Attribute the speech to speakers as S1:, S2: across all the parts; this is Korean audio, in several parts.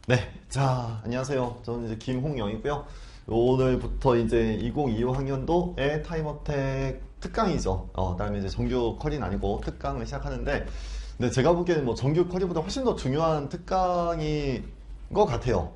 S1: 네, 자, 안녕하세요. 저는 이제 김홍영이고요. 오늘부터 이제 2025 학년도의 타임어택 특강이죠. 다음에 이제 정규 컬리는 아니고 특강을 시작하는데, 근데 제가 보기에는 뭐 정규 컬리보다 훨씬 더 중요한 특강인 것 같아요.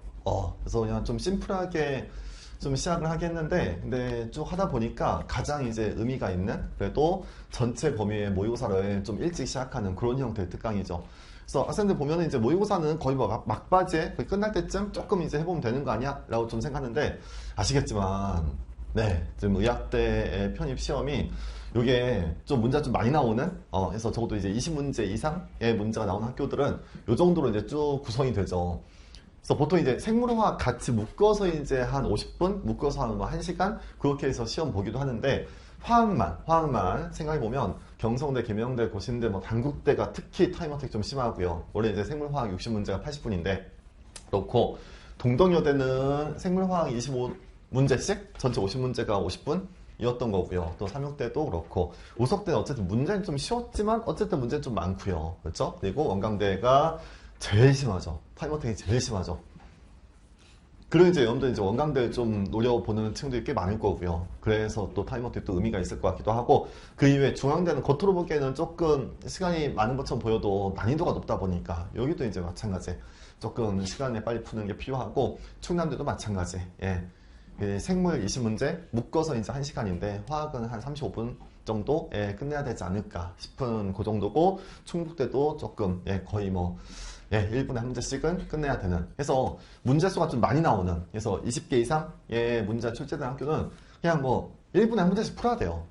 S1: 그래서 그냥 좀 심플하게 좀 시작을 하겠는데, 근데 쭉 하다 보니까 가장 이제 의미가 있는, 그래도 전체 범위의 모의고사를 좀 일찍 시작하는 그런 형태의 특강이죠. 그래서 학생들 보면은 이제 모의고사는 거의 뭐 막바지에 거의 끝날 때쯤 조금 이제 해보면 되는 거 아니야? 라고 좀 생각하는데, 아시겠지만, 네, 지금 의학대의 편입 시험이 요게 좀 문제가 좀 많이 나오는, 그래서 적어도 이제 20문제 이상의 문제가 나오는 학교들은 요 정도로 이제 쭉 구성이 되죠. 그래서 보통 이제 생물화학 같이 묶어서 이제 한 50분, 묶어서 한 1시간 그렇게 해서 시험 보기도 하는데, 화학만 생각해보면 경성대, 계명대, 고신대, 뭐 단국대가 특히 타임어택 좀 심하고요. 원래 이제 생물화학 60문제가 80분인데 그렇고, 동덕여대는 생물화학 25문제씩 전체 50문제가 50분이었던 거고요. 또 삼육대도 그렇고, 우석대는 어쨌든 문제는 좀 쉬웠지만 어쨌든 문제는 좀 많고요. 그렇죠? 그리고 원광대가 제일 심하죠. 타임어택이 제일 심하죠. 그리고 이제 여러분들 이제 원광대를 좀 노려보는 친구들이 꽤 많을 거고요. 그래서 또 타임어택이 또 의미가 있을 것 같기도 하고, 그 이외에 중앙대는 겉으로 보기에는 조금 시간이 많은 것처럼 보여도 난이도가 높다 보니까 여기도 이제 마찬가지. 조금 시간에 빨리 푸는 게 필요하고, 충남대도 마찬가지. 예. 생물 20문제 묶어서 이제 1시간인데 화학은 한 35분 정도에 끝내야 되지 않을까 싶은 그 정도고, 충북대도 조금 거의 뭐 1분에 한 문제씩은 끝내야 되는. 그래서 문제 수가 좀 많이 나오는. 그래서 20개 이상의 문제가 출제된 학교는 그냥 뭐 1분에 한 문제씩 풀어야 돼요.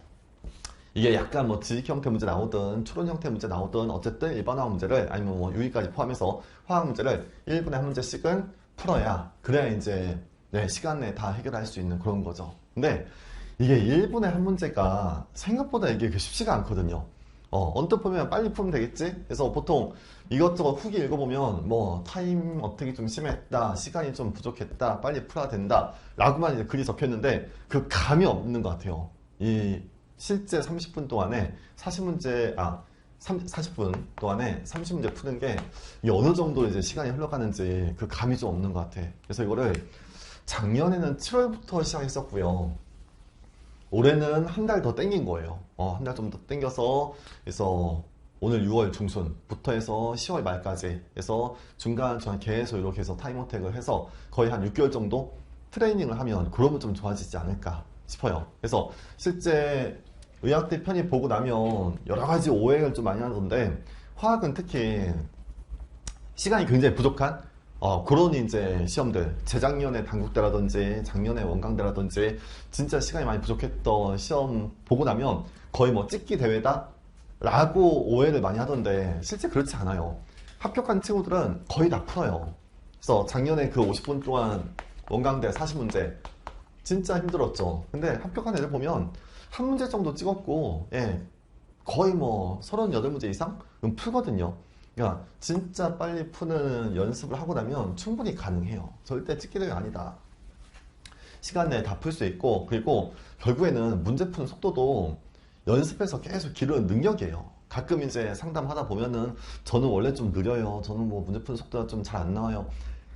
S1: 이게 약간 뭐 지식 형태 문제 나오든 추론 형태 문제 나오든 어쨌든 일반화 문제를, 아니면 뭐 유의까지 포함해서 화학 문제를 1분에 한 문제씩은 풀어야, 그래야 이제 시간 내에 다 해결할 수 있는 그런 거죠. 근데 이게 1분에 한 문제가 생각보다 이게 쉽지가 않거든요. 언뜻 보면 빨리 풀면 되겠지? 그래서 보통 이것저것 후기 읽어보면 뭐 타임 어택이 좀 심했다, 시간이 좀 부족했다, 빨리 풀어야 된다 라고만 이제 글이 적혀있는데 그 감이 없는 것 같아요. 이 실제 30분 동안에 40문제, 40분 동안에 30문제 푸는 게 이게 어느 정도 이제 시간이 흘러가는지 그 감이 좀 없는 것 같아. 그래서 이거를 작년에는 7월부터 시작했었고요. 올해는 한 달 더 땡긴 거예요. 한 달 좀 더 땡겨서, 그래서 오늘 6월 중순부터 해서 10월 말까지 해서 중간 저는 계속 이렇게 해서 타임어택을 해서 거의 한 6개월 정도 트레이닝을 하면 그러면 좀 좋아지지 않을까 싶어요. 그래서 실제 의학대 편입 보고 나면 여러 가지 오해를 좀 많이 하던데, 화학은 특히 시간이 굉장히 부족한 그런 이제 시험들, 재작년에 단국대라든지 작년에 원광대라든지 진짜 시간이 많이 부족했던 시험 보고 나면 거의 뭐 찍기 대회다 라고 오해를 많이 하던데, 실제 그렇지 않아요. 합격한 친구들은 거의 다 풀어요. 그래서 작년에 그 50분 동안 원광대 40문제 진짜 힘들었죠. 근데 합격한 애들 보면 한 문제 정도 찍었고, 거의 뭐 38문제 이상 풀거든요. 그러니까 진짜 빨리 푸는 연습을 하고 나면 충분히 가능해요. 절대 찍기력이 아니다. 시간 내에 다 풀 수 있고, 그리고 결국에는 문제 푸는 속도도 연습해서 계속 기르는 능력이에요. 가끔 이제 상담하다 보면은 저는 원래 좀 느려요. 저는 뭐 문제 푸는 속도가 좀 잘 안 나와요.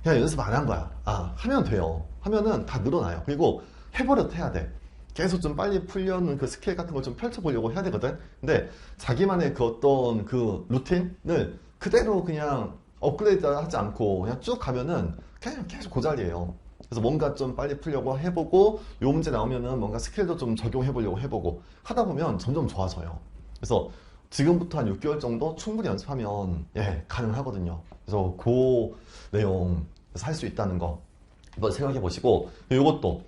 S1: 그냥 연습 안 한 거야. 하면 돼요. 하면은 다 늘어나요. 그리고 해버려도 해야 돼. 계속 좀 빨리 풀려는 그 스킬 같은 걸 좀 펼쳐보려고 해야 되거든. 근데 자기만의 그 어떤 그 루틴을 그대로 그냥 업그레이드 하지 않고 그냥 쭉 가면은 그냥 계속 그 자리예요. 그래서 뭔가 좀 빨리 풀려고 해보고, 요 문제 나오면은 뭔가 스킬도 좀 적용해보려고 해보고 하다 보면 점점 좋아져요. 그래서 지금부터 한 6개월 정도 충분히 연습하면 가능하거든요. 그래서 그 내용 할 수 있다는 거 한번 생각해 보시고, 이것도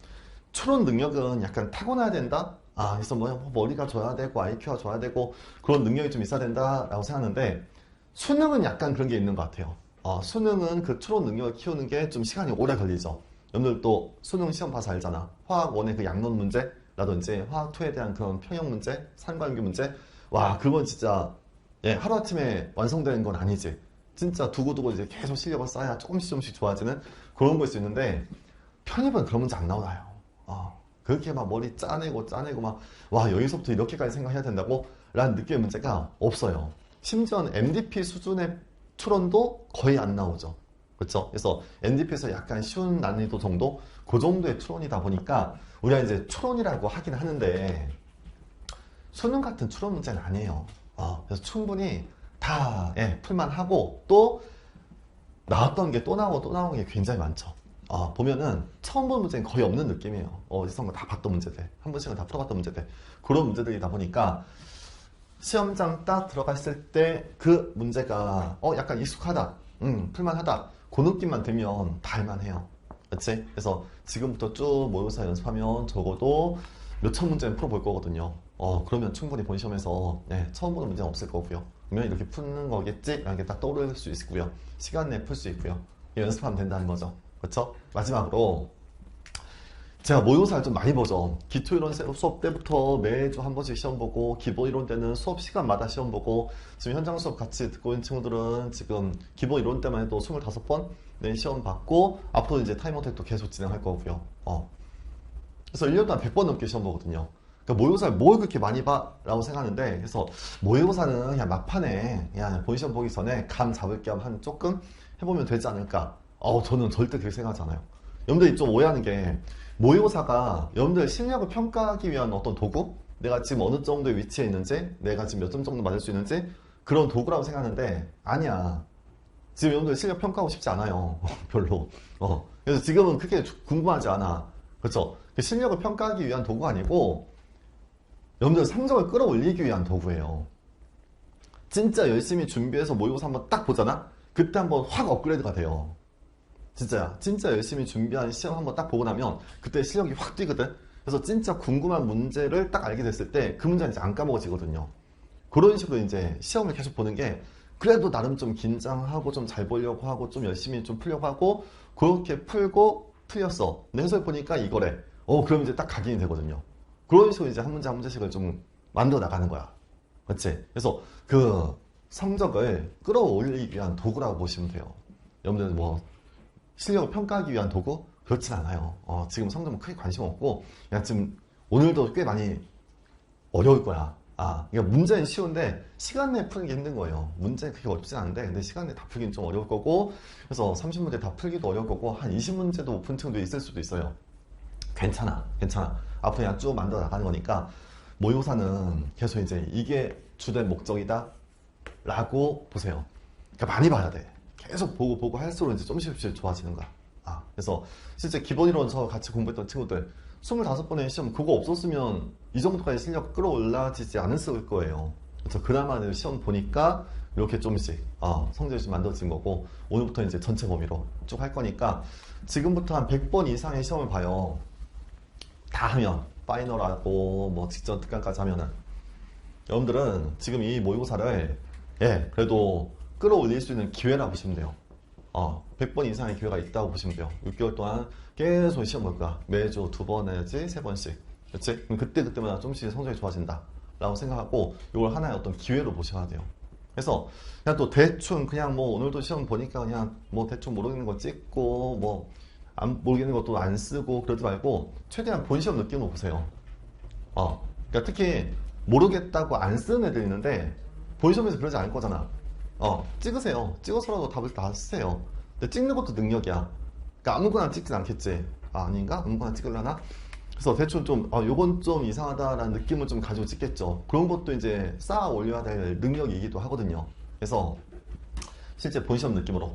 S1: 추론 능력은 약간 타고나야 된다? 그래서 뭐 머리가 좋아야 되고 IQ가 좋아야 되고 그런 능력이 좀 있어야 된다라고 생각하는데, 수능은 약간 그런 게 있는 것 같아요. 수능은 그 추론 능력을 키우는 게 좀 시간이 오래 걸리죠. 여러분들 또 수능 시험 봐서 알잖아. 화학 1의 그 양론 문제라든지 화학 2에 대한 그런 평형 문제, 상관계 문제. 와, 그건 진짜 하루아침에 완성되는 건 아니지. 진짜 두고두고 이제 계속 실력을 쌓아야 조금씩 조금씩 좋아지는 그런 거일 수 있는데, 편입은 그런 문제 안 나오나요? 그렇게 막 머리 짜내고 막, 와, 여기서부터 이렇게까지 생각해야 된다고? 라는 느낌의 문제가 없어요. 심지어 MDP 수준의 추론도 거의 안 나오죠. 그렇죠? 그래서 NDP에서 약간 쉬운 난이도 정도? 그 정도의 추론이다 보니까 우리가 이제 추론이라고 하긴 하는데 수능 같은 추론 문제는 아니에요. 그래서 충분히 다 풀만 하고 또 나왔던 게 또 나오고 또 나오는 게 굉장히 많죠. 보면은 처음 본 문제는 거의 없는 느낌이에요. 어디선가 다 봤던 문제들, 한 번씩은 다 풀어봤던 문제들, 그런 문제들이다 보니까 시험장 딱 들어갔을 때 그 문제가 약간 익숙하다, 풀만하다, 그 느낌만 들면 다 할만해요. 그치? 그래서 지금부터 쭉 모의고사 연습하면 적어도 몇천 문제는 풀어볼 거거든요. 그러면 충분히 본 시험에서 처음 보는 문제는 없을 거고요. 그러면 이렇게 푸는 거겠지? 라는 게 딱 떠오를 수 있고요. 시간 내에 풀 수 있고요. 연습하면 된다는 거죠. 그렇죠? 마지막으로 제가 모의고사를 좀 많이 보죠. 기초이론 수업 때부터 매주 한 번씩 시험 보고, 기본이론 때는 수업 시간마다 시험 보고, 지금 현장 수업 같이 듣고 있는 친구들은 지금 기본이론 때만 해도 25번 시험 받고, 앞으로 이제 타임어택도 계속 진행할 거고요. 그래서 1년 동안 100번 넘게 시험 보거든요. 그러니까 모의고사를 뭘 그렇게 많이 봐? 라고 생각하는데, 그래서 모의고사는 그냥 막판에 그냥 본 시험 보기 전에 감 잡을 겸 한 조금 해보면 되지 않을까? 저는 절대 그렇게 생각하지 않아요. 여러분들이 좀 오해하는 게, 모의고사가 여러분들 실력을 평가하기 위한 어떤 도구? 내가 지금 어느 정도의 위치에 있는지, 내가 지금 몇 점 정도 맞을 수 있는지, 그런 도구라고 생각하는데, 아니야. 지금 여러분들 실력 평가하고 싶지 않아요. 별로. 그래서 지금은 그렇게 궁금하지 않아. 그렇죠? 실력을 평가하기 위한 도구가 아니고, 여러분들 성적을 끌어올리기 위한 도구예요. 진짜 열심히 준비해서 모의고사 한번 딱 보잖아? 그때 한번 확 업그레이드가 돼요. 진짜야. 진짜 열심히 준비한 시험 한번 딱 보고 나면 그때 실력이 확 뛰거든? 그래서 진짜 궁금한 문제를 딱 알게 됐을 때 그 문제는 이제 안 까먹어지거든요. 그런 식으로 이제 시험을 계속 보는 게 그래도 나름 좀 긴장하고 좀 잘 보려고 하고 좀 열심히 좀 풀려고 하고 그렇게 풀고 틀렸어. 내 해설 보니까 이거래. 그럼 이제 딱 각인이 되거든요. 그런 식으로 이제 한 문제 한 문제씩을 좀 만들어 나가는 거야. 그렇지? 그래서 그 성적을 끌어올리기 위한 도구라고 보시면 돼요. 여러분들 뭐 실력을 평가하기 위한 도구? 그렇진 않아요. 지금 성적은 크게 관심 없고 그냥 지금 오늘도 꽤 많이 어려울 거야. 그러니까 문제는 쉬운데 시간 내에 푸는 게 힘든 거예요. 문제는 그렇게 어렵진 않은데 근데 시간 내에 다 풀기는 좀 어려울 거고 그래서 30문제 다 풀기도 어려울 거고 한 20문제도 못 푼 층도 있을 수도 있어요. 괜찮아. 앞으로 그냥 쭉 만들어 나가는 거니까 모의고사는 계속 이제 이게 주된 목적이다 라고 보세요. 그러니까 많이 봐야 돼. 계속 보고 할수록 이제 좀씩 좋아지는 거야. 그래서 실제 기본이론 저 같이 공부했던 친구들 25번의 시험 그거 없었으면 이 정도까지 실력 끌어올라지지 않았을 거예요. 그래서 그나마 시험 보니까 이렇게 좀씩 성적이 좀 만들어진 거고 오늘부터 이제 전체 범위로 쭉 할 거니까 지금부터 한 100번 이상의 시험을 봐요. 다 하면 파이널하고 뭐 직전 특강까지 하면은 여러분들은 지금 이 모의고사를 그래도 끌어올릴 수 있는 기회라고 보시면 돼요. 100번 이상의 기회가 있다고 보시면 돼요. 6개월 동안 계속 시험 볼 거야. 매주 2번 내지 3번씩. 그렇지? 그럼 그때마다 좀씩 성적이 좋아진다. 라고 생각하고 이걸 하나의 어떤 기회로 보셔야 돼요. 그래서 그냥 또 대충 그냥 뭐 오늘도 시험 보니까 그냥 뭐 대충 모르겠는 거 찍고 뭐 안 모르겠는 것도 안 쓰고 그러지 말고 최대한 본 시험 느낌으로 보세요. 그러니까 특히 모르겠다고 안 쓰는 애들 있는데 본 시험에서 그러지 않을 거잖아. 찍으세요. 찍어서라도 답을 다 쓰세요. 근데 찍는 것도 능력이야. 그러니까 아무거나 찍진 않겠지. 아닌가? 아무거나 찍으려나? 그래서 대충 좀, 요건 좀 이상하다라는 느낌을 좀 가지고 찍겠죠. 그런 것도 이제 쌓아 올려야 될 능력이기도 하거든요. 그래서 실제 본 시험 느낌으로,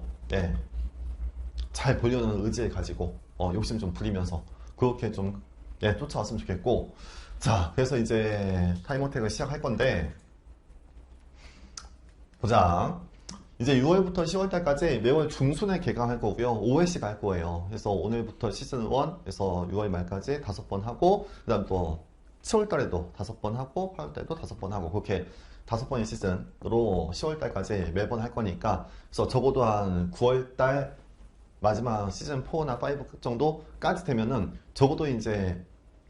S1: 잘 보려는 의지를 가지고, 욕심 좀 부리면서, 그렇게 좀, 쫓아왔으면 좋겠고. 자, 그래서 이제 타임어택을 시작할 건데, 보자. 이제 6월부터 10월달까지 매월 중순에 개강할 거고요. 5회씩 할 거예요. 그래서 오늘부터 시즌 1에서 6월 말까지 5번 하고 그 다음 또 7월달에도 5번 하고 8월달에도 5번 하고 그렇게 5번의 시즌으로 10월달까지 매번 할 거니까 그래서 적어도 한 9월달 마지막 시즌 4나 5 정도까지 되면은 적어도 이제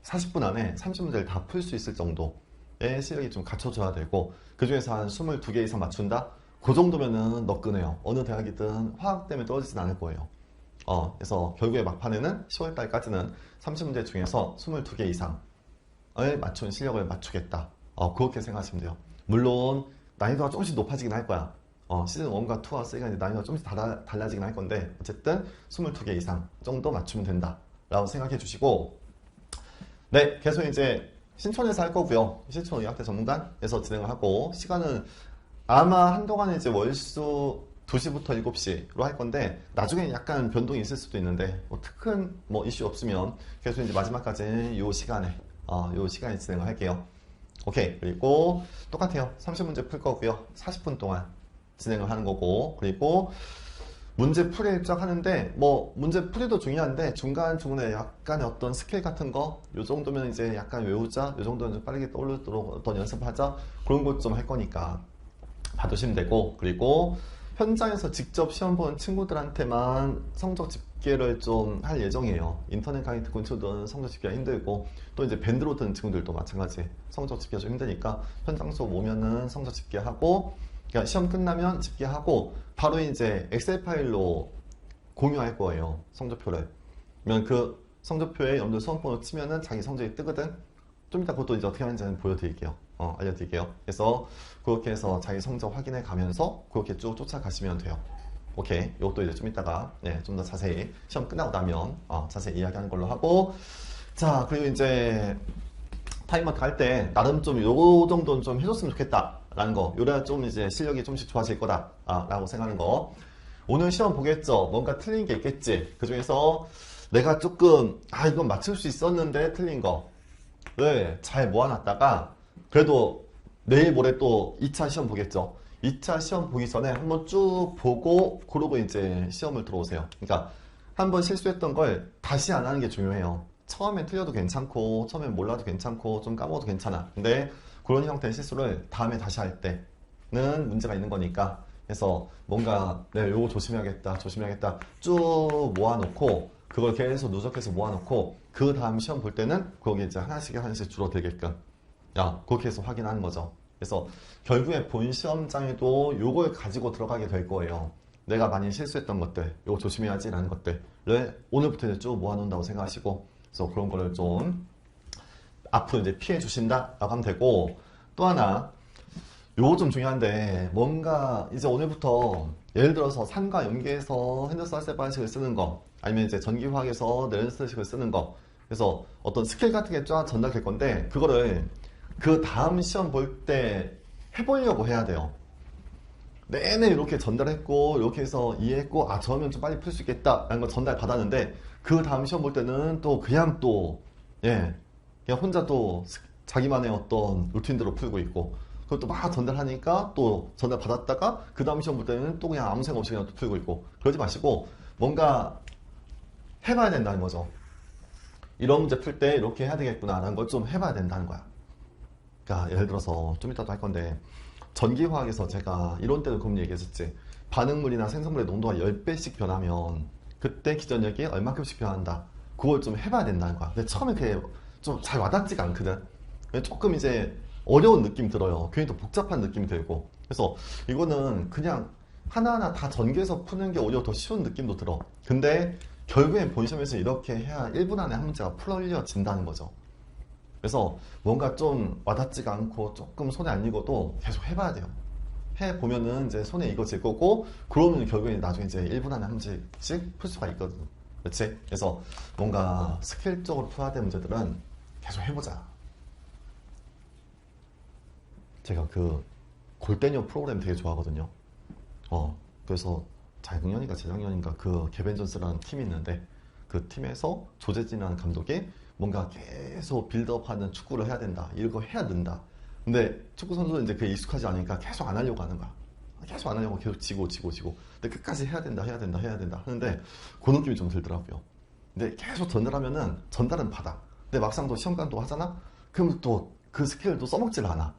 S1: 40분 안에 30문제를 다 풀 수 있을 정도의 실력이 좀 갖춰져야 되고 그 중에서 한 22개 이상 맞춘다? 그 정도면은 너끈해요. 어느 대학이든 화학 때문에 떨어지진 않을 거예요. 그래서 결국에 막판에는 10월달까지는 30문제 중에서 22개 이상을 맞춘 실력을 맞추겠다. 그렇게 생각하시면 돼요. 물론 난이도가 조금씩 높아지긴 할 거야. 시즌 1과 2와 3가 이제 난이도가 좀씩 달라지긴 할 건데 어쨌든 22개 이상 정도 맞추면 된다 라고 생각해 주시고, 네, 계속 이제 신촌에서 할 거고요. 신촌 의학대 전문관에서 진행을 하고, 시간은 아마 한동안은 이제 월수 2시부터 7시로 할 건데, 나중에 약간 변동이 있을 수도 있는데, 뭐 큰 뭐 이슈 없으면 계속 이제 마지막까지 요 시간에 진행을 할게요. 오케이. 그리고 똑같아요. 30문제 풀 거고요. 40분 동안 진행을 하는 거고, 그리고 문제 풀이를 쫙 하는데, 뭐 문제 풀이도 중요한데 중간중간에 약간의 어떤 스킬 같은 거, 요 정도면 이제 약간 외우자, 요 정도는 좀 빠르게 떠오르도록 어떤 연습하자, 그런 것 좀 할 거니까 봐두시면 되고, 그리고 현장에서 직접 시험 보는 친구들한테만 성적 집계를 좀 할 예정이에요. 인터넷 강의 듣고 있는 친구들은 성적 집계가 힘들고, 또 이제 밴드로 듣는 친구들도 마찬가지 성적 집계가 좀 힘드니까 현장 수업 오면은 성적 집계하고, 그러니까 시험 끝나면 집계하고 바로 이제 엑셀 파일로 공유할 거예요. 성적표를. 그러면 그 성적표에 여러분들 수험번호 치면은 자기 성적이 뜨거든. 좀 이따 그것도 이제 어떻게 하는지는 보여드릴게요. 알려드릴게요. 그래서 그렇게 해서 자기 성적 확인해 가면서 그렇게 쭉 쫓아가시면 돼요. 오케이. 이것도 이제 좀 이따가 좀 더 자세히 시험 끝나고 나면 자세히 이야기하는 걸로 하고, 자, 그리고 이제 타임아웃 할 때 나름 좀 요 정도는 좀 해줬으면 좋겠다라는 거, 요래야 좀 이제 실력이 좀씩 좋아질 거다 라고 생각하는 거. 오늘 시험 보겠죠. 뭔가 틀린 게 있겠지. 그 중에서 내가 조금 이건 맞출 수 있었는데 틀린 거를 잘 모아놨다가, 그래도 내일 모레 또 2차 시험 보겠죠. 2차 시험 보기 전에 한번 쭉 보고 그러고 이제 시험을 들어오세요. 그러니까 한번 실수했던 걸 다시 안 하는 게 중요해요. 처음엔 틀려도 괜찮고 처음엔 몰라도 괜찮고 좀 까먹어도 괜찮아. 근데 그런 형태의 실수를 다음에 다시 할 때는 문제가 있는 거니까, 그래서 뭔가 요거 조심해야겠다 쭉 모아놓고, 그걸 계속 누적해서 모아놓고 그 다음 시험 볼 때는 거기 이제 하나씩 줄어들게끔 그렇게 해서 확인하는 거죠. 그래서 결국에 본 시험장에도 요걸 가지고 들어가게 될 거예요. 내가 많이 실수했던 것들, 요거 조심해야지 라는 것들을 오늘부터 이제 쭉 모아놓는다고 생각하시고, 그래서 그런 거를 좀 앞으로 이제 피해 주신다 라고 하면 되고, 또 하나 요거 좀 중요한데, 뭔가 이제 오늘부터 예를 들어서 산과 연계해서 핸더슨 알세바식을 쓰는 거, 아니면 이제 전기화학에서 네런스식을 쓰는 거, 그래서 어떤 스킬 같은 게 쫙 전달될 건데, 그거를 그 다음 시험 볼 때 해보려고 해야 돼요. 내내 이렇게 전달했고 이렇게 해서 이해했고 저러면 좀 빨리 풀 수 있겠다 라는 걸 전달 받았는데, 그 다음 시험 볼 때는 또 그냥 그냥 혼자 또 자기만의 어떤 루틴대로 풀고 있고, 그것도 막 전달하니까 또 전달 받았다가 그 다음 시험 볼 때는 또 그냥 아무 생각 없이 그냥 또 풀고 있고, 그러지 마시고 뭔가 해봐야 된다는 거죠. 이런 문제 풀 때 이렇게 해야 되겠구나 라는 걸 좀 해봐야 된다는 거야. 그러니까 예를 들어서 좀 이따도 할 건데, 전기화학에서 제가 이론 때도 그런 얘기했었지. 반응물이나 생성물의 농도가 10배씩 변하면 그때 기전력이 얼마큼씩 변한다. 그걸 좀 해봐야 된다는 거야. 근데 처음에 그게 좀 잘 와닿지가 않거든. 조금 이제 어려운 느낌 들어요. 괜히 또 복잡한 느낌이 들고. 그래서 이거는 그냥 하나하나 다 전개해서 푸는 게 오히려 더 쉬운 느낌도 들어. 근데 결국엔 본시험에서 이렇게 해야 1분 안에 한 문제가 풀어진다는 거죠. 그래서 뭔가 좀 와닿지가 않고 조금 손에 안 익어도 계속 해봐야 돼요. 해보면은 이제 손에 익어질 거고, 그러면 결국엔 나중에 이제 1분 안에 한 문제씩 풀 수가 있거든. 그렇지? 그래서 뭔가 스킬적으로 풀어야 될 문제들은 계속 해보자. 제가 그 골대녀 프로그램 되게 좋아하거든요. 그래서 작년인가 재작년인가 그 개벤존스라는 팀이 있는데, 그 팀에서 조재진이라는 감독이 뭔가 계속 빌드업하는 축구를 해야 된다, 이거 해야 된다. 근데 축구 선수는 이제 그게 익숙하지 않으니까 계속 안 하려고 하는 거야. 계속 안 하려고 계속 지고. 근데 끝까지 해야 된다 하는데 그 느낌이 좀 들더라고요. 근데 계속 전달은 받아. 근데 막상 또 시험관도 하잖아? 그럼 또 그 스킬을 또 써먹질 않아.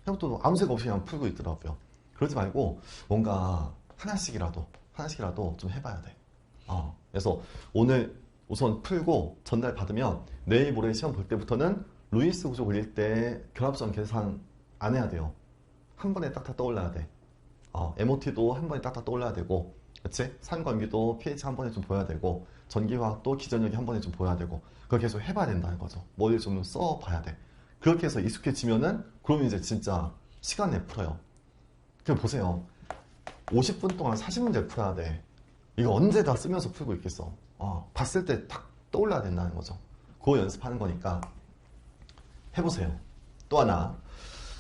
S1: 그냥 또 아무 생각 없이 그냥 풀고 있더라고요. 그러지 말고 뭔가 하나씩이라도 좀 해봐야 돼. 그래서 오늘 우선 풀고 전달 받으면 내일 모레 시험 볼 때부터는 루이스 구조 그릴 때 결합선 계산 안 해야 돼요. 한 번에 딱딱 떠올라야 돼. MOT도 한 번에 딱딱 떠올라야 되고, 그치? 산관계도 pH 한 번에 좀 보여야 되고, 전기화학도 기전력이 한 번에 좀 보여야 되고, 그걸 계속 해봐야 된다는 거죠. 머리를 좀 써봐야 돼. 그렇게 해서 익숙해지면은 그러면 이제 진짜 시간 내에 풀어요. 그럼 보세요. 50분 동안 40문제 풀어야 돼. 이거 언제 다 쓰면서 풀고 있겠어. 봤을 때 딱 떠올라야 된다는 거죠. 그거 연습하는 거니까 해보세요. 또 하나,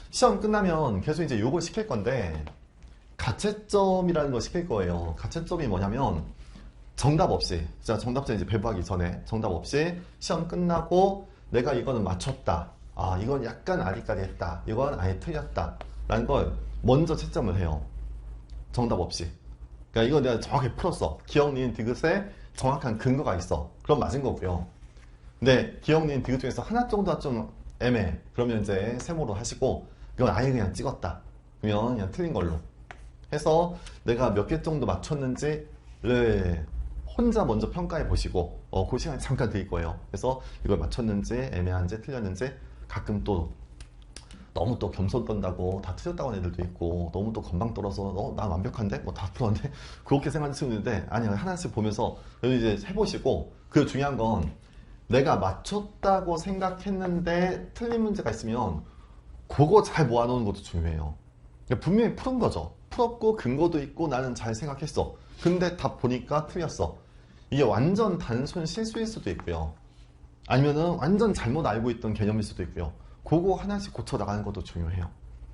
S1: 시험 끝나면 계속 이제 요걸 시킬 건데 가채점이라는 걸 시킬 거예요. 가채점이 뭐냐면 정답 없이, 자, 정답자 이제 배부하기 전에 정답 없이 시험 끝나고 내가 이거는 맞췄다, 이건 약간 아리까리했다, 이건 아예 틀렸다 라는 걸 먼저 채점을 해요. 정답 없이. 그러니까 이거 내가 정확히 풀었어. 기억, 니은, 디귿에 정확한 근거가 있어. 그럼 맞은 거고요. 근데 기억, 니은, 디귿 중에서 하나 정도가 좀 애매해. 그러면 이제 세모로 하시고, 이건 아예 그냥 찍었다. 그러면 그냥 틀린 걸로 해서 내가 몇 개 정도 맞췄는지를 혼자 먼저 평가해 보시고, 그 시간에 잠깐 드릴 거예요. 그래서 이걸 맞췄는지, 애매한지, 틀렸는지, 가끔 또 너무 또 겸손 떤다고 다 틀렸다고 하는 애들도 있고, 너무 또 건방 떨어서 나 완벽한데? 뭐 다 풀었는데? 그렇게 생각하는 친구들인데, 아니요, 하나씩 보면서 이제 해보시고, 그 중요한 건 내가 맞췄다고 생각했는데 틀린 문제가 있으면 그거 잘 모아놓는 것도 중요해요. 그러니까 분명히 푸른 거죠. 풀었고 근거도 있고 나는 잘 생각했어. 근데 답 보니까 틀렸어. 이게 완전 단순 실수일 수도 있고요. 아니면은 완전 잘못 알고 있던 개념일 수도 있고요. 그거 하나씩 고쳐 나가는 것도 중요해요.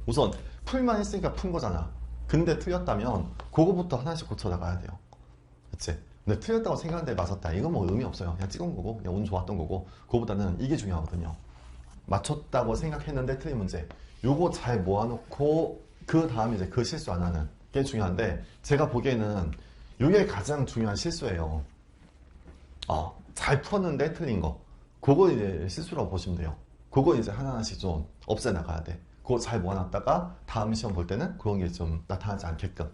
S1: 우선 풀만 했으니까 푼 거잖아. 근데 틀렸다면 그거부터 하나씩 고쳐 나가야 돼요. 그치? 근데 틀렸다고 생각하는데 맞았다, 이건 뭐 의미 없어요. 그냥 찍은 거고 그냥 운 좋았던 거고. 그거보다는 이게 중요하거든요. 맞췄다고 생각했는데 틀린 문제, 요거 잘 모아놓고 그 다음에 이제 그 실수 안 하는 게 중요한데, 제가 보기에는 이게 가장 중요한 실수예요. 잘 풀었는데 틀린 거, 그거 이제 실수라고 보시면 돼요. 그거 이제 하나하나씩 좀 없애 나가야 돼. 그거 잘 모아놨다가 다음 시험 볼 때는 그런 게 좀 나타나지 않게끔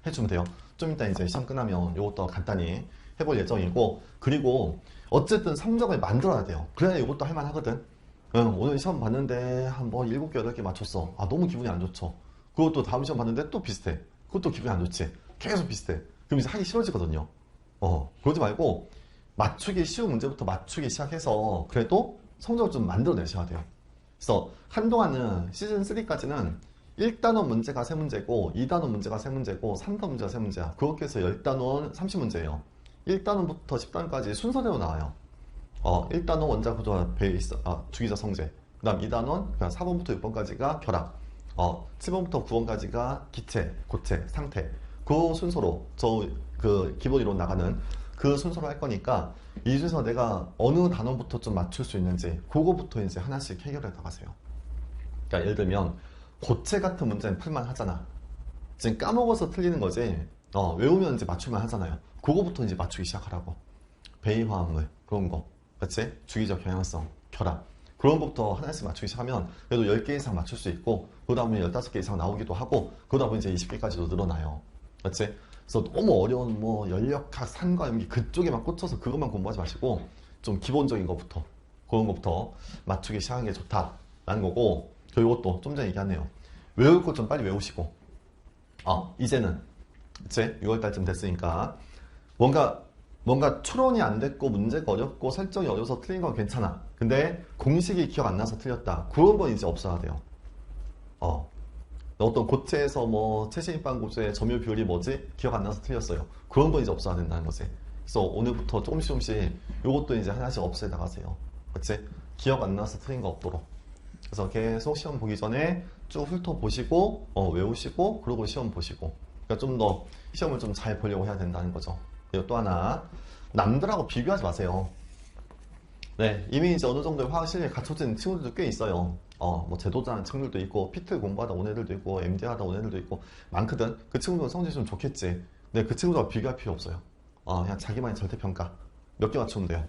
S1: 해주면 돼요. 좀 이따 이제 시험 끝나면 이것도 간단히 해볼 예정이고, 그리고 어쨌든 성적을 만들어야 돼요. 그래야 이것도 할만하거든. 오늘 시험 봤는데 한 뭐 7개, 8개 맞췄어. 너무 기분이 안 좋죠. 그것도 다음 시험 봤는데 또 비슷해. 그것도 기분이 안 좋지. 계속 비슷해. 그럼 이제 하기 싫어지거든요. 그러지 말고 맞추기 쉬운 문제부터 맞추기 시작해서 그래도 성적을 좀 만들어내셔야 돼요. 그래서 한동안은 시즌3까지는 1단원 문제가 3문제고 2단원 문제가 3문제고 3단원 문제가 3문제야. 그렇게 해서 10단원 30문제예요. 1단원부터 10단원까지 순서대로 나와요. 1단원 원자 구조화 베이스, 주기자 성제. 그 다음 2단원, 그냥 4번부터 6번까지가 결합. 7번부터 9번까지가 기체, 고체, 상태. 그 순서로, 그 기본 이론 나가는 그 순서로 할 거니까, 이 중에서 내가 어느 단원부터 좀 맞출 수 있는지, 그거부터 이제 하나씩 해결해 나가세요. 그러니까 예를 들면, 고체 같은 문제는 풀만 하잖아. 지금 까먹어서 틀리는 거지, 외우면 이제 맞출만 하잖아요. 그거부터 이제 맞추기 시작하라고. 배이화합물, 그런 거. 그치? 주기적 경향성, 결합. 그런 것부터 하나씩 맞추기 시작하면 그래도 10개 이상 맞출 수 있고, 그 다음에 15개 이상 나오기도 하고, 그러다 보면 이제 20개까지도 늘어나요. 그치? 그래서 너무 어려운 뭐 연력학, 산과 연기 그쪽에만 꽂혀서 그것만 공부하지 마시고, 좀 기본적인 것부터, 그런 것부터 맞추기 시작하는 게 좋다라는 거고, 저 이것도 좀 전에 얘기했네요. 외울 것 좀 빨리 외우시고, 이제는, 그치? 6월달쯤 됐으니까, 뭔가 추론이 안 됐고 문제가 어렵고 설정이 어려워서 틀린 건 괜찮아. 근데 공식이 기억 안 나서 틀렸다, 그런 건 이제 없어야 돼요. 어떤 고체에서 뭐 체신입방 고체의 점유 비율이 뭐지? 기억 안 나서 틀렸어요. 그런 건 이제 없어야 된다는 거지. 그래서 오늘부터 조금씩 요것도 이제 하나씩 없애 나가세요. 그치? 기억 안 나서 틀린 거 없도록. 그래서 계속 시험 보기 전에 쭉 훑어보시고, 외우시고, 그러고 시험 보시고. 그러니까 좀 더 시험을 좀 잘 보려고 해야 된다는 거죠. 그리고 또 하나, 남들하고 비교하지 마세요. 네, 이미 이제 어느 정도의 화학 실력이 갖춰진 친구들도 꽤 있어요. 뭐 제도자는 친구들도 있고, 피틀 공부하다 온 애들도 있고, MD 하다 온 애들도 있고, 많거든. 그 친구들은 성적이 좀 좋겠지. 근데 그 친구들하고 비교할 필요 없어요. 그냥 자기만의 절대평가. 몇 개 맞추면 돼요.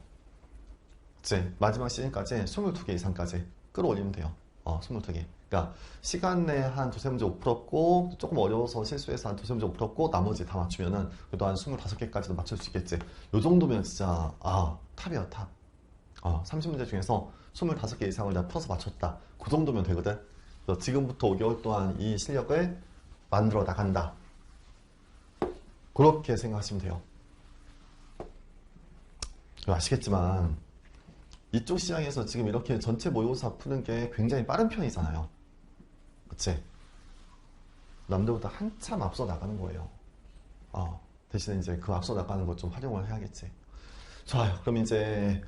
S1: 그치? 마지막 시즌까지 22개 이상까지 끌어올리면 돼요. 22개. 그러니까 시간 내에 한 두세 문제 못 풀었고, 조금 어려워서 실수해서 한 두세 문제 못 풀었고, 나머지 다 맞추면은 그래도 한 25개까지도 맞출 수 있겠지. 요 정도면 진짜 탑이야, 탑. 30문제 중에서 25개 이상을 다 풀어서 맞췄다, 그 정도면 되거든. 그래서 지금부터 5개월 동안 이 실력을 만들어 나간다, 그렇게 생각하시면 돼요. 아시겠지만 이쪽 시장에서 지금 이렇게 전체 모의고사 푸는 게 굉장히 빠른 편이잖아요. 그치? 남들보다 한참 앞서 나가는 거예요. 대신에 이제 그 앞서 나가는 것 좀 활용을 해야겠지. 좋아요. 그럼 이제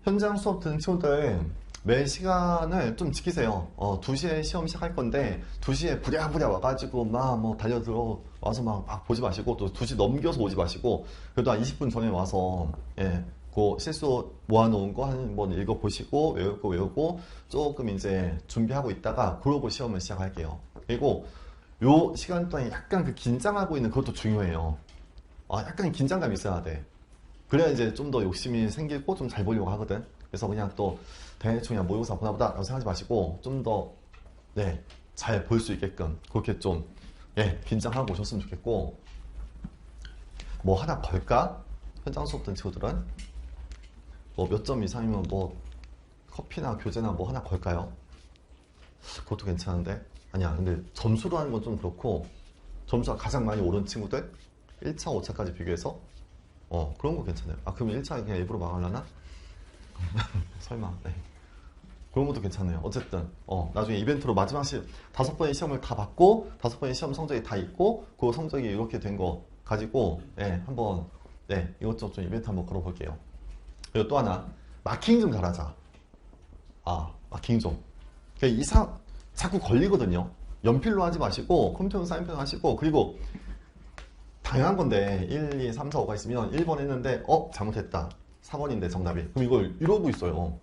S1: 현장 수업 듣는 친구들 매 시간을 좀 지키세요. 2시에 시험 시작할 건데 2시에 부랴부랴 와가지고 막 뭐 달려들어 와서 막 보지 마시고, 또 2시 넘겨서 오지 마시고, 그래도 한 20분 전에 와서 그 실수 모아놓은 거 한번 읽어보시고 외우고 조금 이제 준비하고 있다가 그러고 시험을 시작할게요. 그리고 요 시간 동안에 약간 그 긴장하고 있는 그것도 중요해요. 약간 긴장감이 있어야 돼. 그래야 이제 좀 더 욕심이 생기고 좀 잘 보려고 하거든. 그래서 그냥 또 대충 그냥 모의고사 보나보다 라고 생각하지 마시고 좀 더 잘 볼 수 있게끔 그렇게 좀 긴장하고 오셨으면 좋겠고, 뭐 하나 걸까? 현장 수업 듣는 친구들은 뭐 몇 점 이상이면 뭐 커피나 교재나 뭐 하나 걸까요? 그것도 괜찮은데. 아니야, 근데 점수로 하는 건 좀 그렇고, 점수가 가장 많이 오른 친구들 1차, 5차까지 비교해서 그런 거 괜찮아요. 그럼 1차 그냥 일부러 망하려나? 설마. 그런 것도 괜찮아요. 어쨌든 나중에 이벤트로 마지막 5번의 시험을 다 받고 5번의 시험 성적이 다 있고 그 성적이 이렇게 된 거 가지고 한번 이것저것 좀 이벤트 한번 걸어볼게요. 그리고 또 하나, 마킹 좀 잘하자. 마킹 좀. 자꾸 걸리거든요. 연필로 하지 마시고 컴퓨터 사인펜 하시고, 그리고 당연한 건데 1, 2, 3, 4, 5가 있으면 1번 했는데 잘못했다. 4번인데 정답이. 그럼 이걸 이러고 있어요.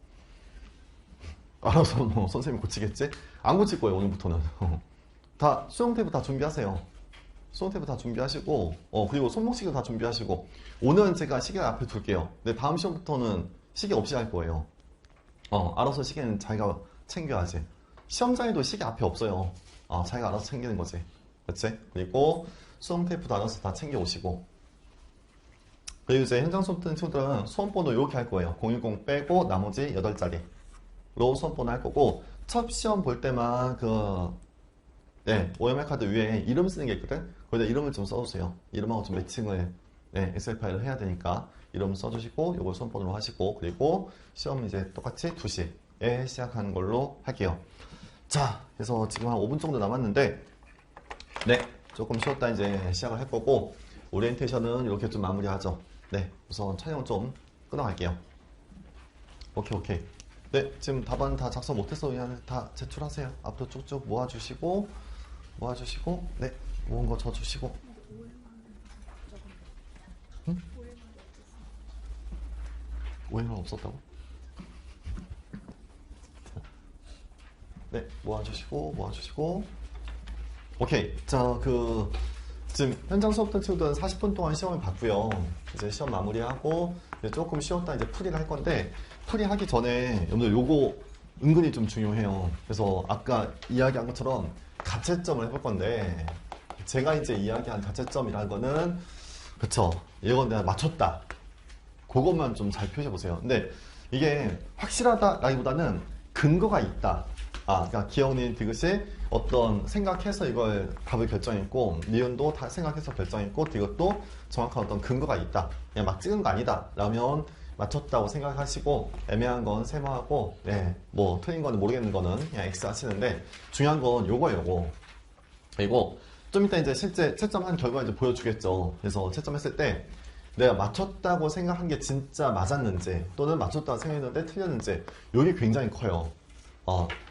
S1: 알아서 뭐 선생님이 고치겠지? 안 고칠 거예요, 오늘부터는. 다 수영 테이프 다 준비하세요. 수영 테이프 다 준비하시고, 그리고 손목시계 다 준비하시고. 오늘은 제가 시계 앞에 둘게요. 근데 다음 시험부터는 시계 없이 할 거예요. 알아서 시계는 자기가 챙겨야지. 시험장에도 시계 앞에 없어요. 자기가 알아서 챙기는 거지. 그치? 그리고 수험 테이프도 알아서 다 챙겨 오시고. 그리고 이제 현장 수업 듣는 친구들은 수험번호 이렇게 할 거예요. 010 빼고 나머지 8자리. 로 수험번호 할 거고, 첫 시험 볼 때만 OMR 카드 위에 이름 쓰는 게 있거든? 거기다 이름을 좀 써주세요. 이름하고 좀 매칭을, 엑셀 파일을 해야 되니까 이름 써주시고, 요걸 수험번호로 하시고, 그리고 시험 이제 똑같이 2시에 시작하는 걸로 할게요. 자, 그래서 지금 한 5분 정도 남았는데, 조금 쉬었다 이제 시작을 할 거고, 오리엔테이션은 이렇게 좀 마무리하죠. 우선 촬영 좀 끊어갈게요. 오케이. 지금 답안 다 작성 못해서 그냥 다 제출하세요. 앞으로 쭉쭉 모아주시고, 모은 거 줘주시고. 응? 오해만 없었다고? 모아주시고. 오케이. 자, 지금 현장 수업 듣는 친구들은 40분 동안 시험을 봤고요. 이제 시험 마무리하고, 이제 조금 쉬었다 이제 풀이를 할 건데, 풀이하기 전에 여러분들 요거 은근히 좀 중요해요. 그래서 아까 이야기한 것처럼 가채점을 해볼 건데, 제가 이제 이야기한 가채점이라는 거는 이건 내가 맞췄다. 그것만 좀 잘 표시해 보세요. 근데 이게 확실하다라기보다는 근거가 있다. 그러니까 기억니 디귿이 어떤 생각해서 이걸 답을 결정했고, 니은도 다 생각해서 결정했고, 디귿도 정확한 어떤 근거가 있다. 그냥 막 찍은 거 아니다. 라면 맞췄다고 생각하시고, 애매한 건 세모하고, 뭐 틀린 거는 모르겠는 거는 그냥 X 하시는데, 중요한 건 요거. 그리고 좀 이따 이제 실제 채점한 결과 이제 보여주겠죠. 그래서 채점했을 때 내가 맞췄다고 생각한 게 진짜 맞았는지, 또는 맞췄다고 생각했는데 틀렸는지, 요게 굉장히 커요.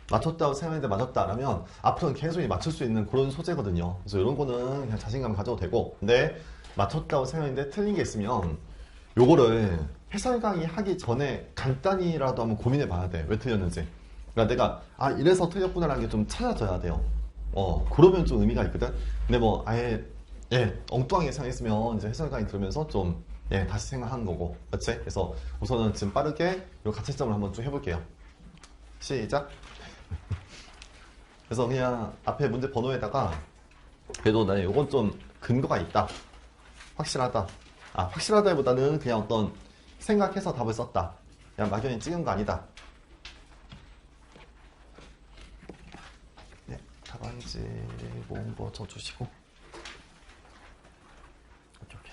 S1: 맞췄다고 생각했는데 맞았다라면 앞으로는 계속 맞출 수 있는 그런 소재거든요. 그래서 이런 거는 그냥 자신감 가져도 되고, 근데 맞췄다고 생각했는데 틀린 게 있으면 요거를 해설 강의 하기 전에 간단히라도 한번 고민해 봐야 돼. 왜 틀렸는지. 그러니까 내가 이래서 틀렸구나라는 게 좀 찾아져야 돼요. 그러면 좀 의미가 있거든. 근데 뭐 아예 엉뚱하게 생각했으면 이제 해설 강의 들으면서 좀 다시 생각하는 거고, 그렇지? 그래서 우선은 지금 빠르게 요 가채점을 한번 쭉 해볼게요. 시작. 그래서 그냥 앞에 문제 번호에다가 그래도 나는 요건 좀 근거가 있다, 확실하다. 확실하다기보다는 그냥 어떤 생각해서 답을 썼다. 그냥 막연히 찍은 거 아니다. 답안지 모은 거 줘주시고. 오케이.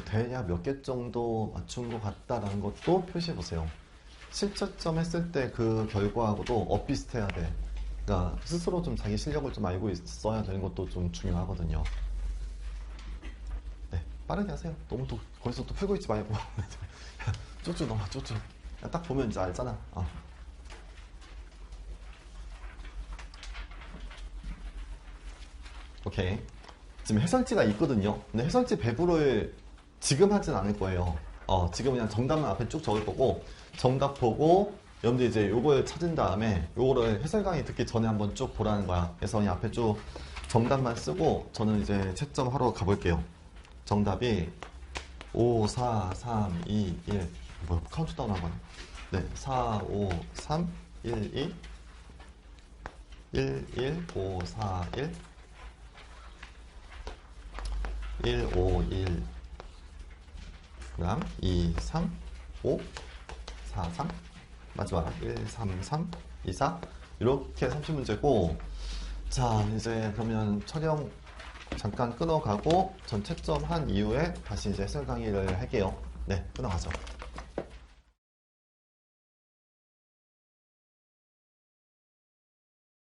S1: 대략 몇 개 정도 맞춘 것 같다라는 것도 표시해 보세요. 실채점 했을 때 그 결과하고도 엇비슷해야 돼. 그러니까 스스로 좀 자기 실력을 좀 알고 있어야 되는 것도 좀 중요하거든요. 네, 빠르게 하세요. 너무 또 거기서 또 풀고 있지 말고 쭈쭈 넘어 쭈쭈. 딱 보면 이제 알잖아. 오케이. 지금 해설지가 있거든요. 근데 해설지 배부를 지금 하진 않을 거예요. 지금 그냥 정답만 앞에 쭉 적을 거고, 정답 보고, 여러분들 이제 요걸 찾은 다음에, 요거를 해설 강의 듣기 전에 한번 쭉 보라는 거야. 그래서 그냥 앞에 쭉 정답만 쓰고, 저는 이제 채점하러 가볼게요. 정답이 5, 4, 3, 2, 1. 뭐야, 카운트다운 한 거네. 네, 4, 5, 3, 1, 2, 1, 1, 5, 4, 1. 1, 5, 1, 그 다음 2, 3, 5, 4, 3, 마지막 1, 3, 3, 2, 4 이렇게 30문제고 자 이제 그러면 촬영 잠깐 끊어가고 전 채점한 이후에 다시 이제 해설 강의를 할게요. 네, 끊어가죠.